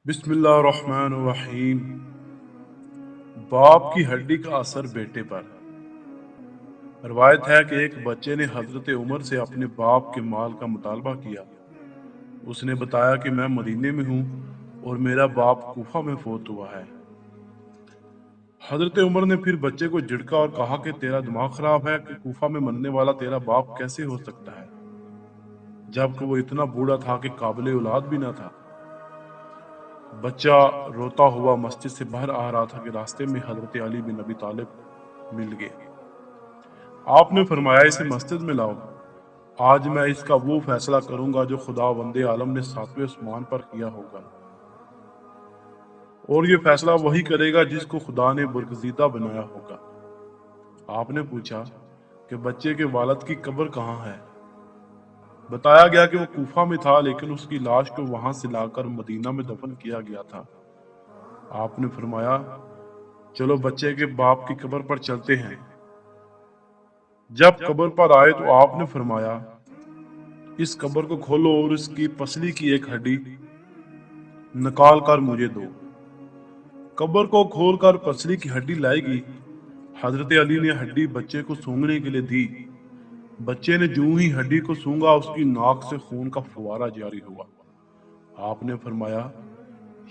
بسم اللہ الرحمن الرحیم۔ باپ کی ہڈی کا اثر بیٹے پر۔ روایت ہے کہ ایک بچے نے حضرت عمر سے اپنے باپ کے مال کا مطالبہ کیا۔ اس نے بتایا کہ میں مدینے میں ہوں اور میرا باپ کوفہ میں فوت ہوا ہے۔ حضرت عمر نے پھر بچے کو جھڑکا اور کہا کہ تیرا دماغ خراب ہے کہ کوفہ میں مرنے والا تیرا باپ کیسے ہو سکتا ہے، جبکہ وہ اتنا بوڑھا تھا کہ قابل اولاد بھی نہ تھا۔ بچہ روتا ہوا مسجد سے باہر آ رہا تھا کہ راستے میں حضرت علی بن ابی طالب مل گئے۔ آپ نے فرمایا اسے مسجد میں لاؤ، آج میں اس کا وہ فیصلہ کروں گا جو خدا وند عالم نے ساتویں آسمان پر کیا ہوگا، اور یہ فیصلہ وہی کرے گا جس کو خدا نے برگزیدہ بنایا ہوگا۔ آپ نے پوچھا کہ بچے کے والد کی قبر کہاں ہے؟ بتایا گیا کہ وہ کوفہ میں تھا، لیکن اس کی لاش کو وہاں سے لا کر مدینہ میں دفن کیا گیا تھا۔ آپ نے فرمایا چلو بچے کے باپ کی قبر پر چلتے ہیں۔ جب قبر پر آئے تو آپ نے فرمایا اس قبر کو کھولو اور اس کی پسلی کی ایک ہڈی نکال کر مجھے دو۔ قبر کو کھول کر پسلی کی ہڈی لائے گی۔ حضرت علی نے ہڈی بچے کو سونگنے کے لیے دی۔ بچے نے جو ہی ہڈی کو سونگا اس کی ناک سے خون کا فوارہ جاری ہوا۔ آپ نے فرمایا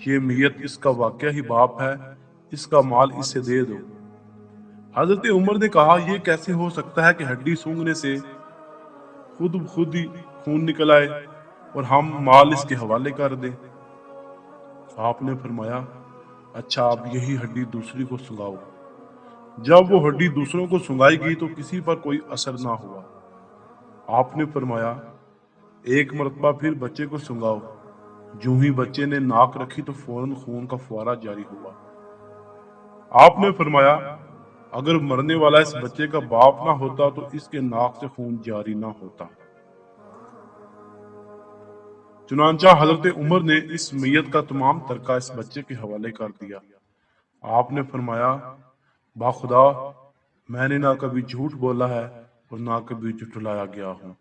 یہ میت اس کا واقعہ ہی باپ ہے، اس کا مال اسے دے دو۔ حضرت عمر نے کہا یہ کیسے ہو سکتا ہے کہ ہڈی سونگنے سے خود ہی خون نکل آئے اور ہم مال اس کے حوالے کر دیں؟ آپ نے فرمایا اچھا اب یہی ہڈی دوسری کو سنگاؤ۔ جب وہ ہڈی دوسروں کو سنگائی گئی تو کسی پر کوئی اثر نہ ہوا۔ آپ نے فرمایا ایک مرتبہ پھر بچے کو سنگاؤ۔ جو ہی بچے نے ناک رکھی تو فوراً خون کا فوارہ جاری ہوا۔ آپ نے فرمایا اگر مرنے والا اس بچے کا باپ نہ ہوتا تو اس کے ناک سے خون جاری نہ ہوتا۔ چنانچہ حضرت عمر نے اس میت کا تمام ترکہ اس بچے کے حوالے کر دیا۔ آپ نے فرمایا باخدا میں نے نہ کبھی جھوٹ بولا ہے اور نہ کبھی جھٹلایا گیا ہوں۔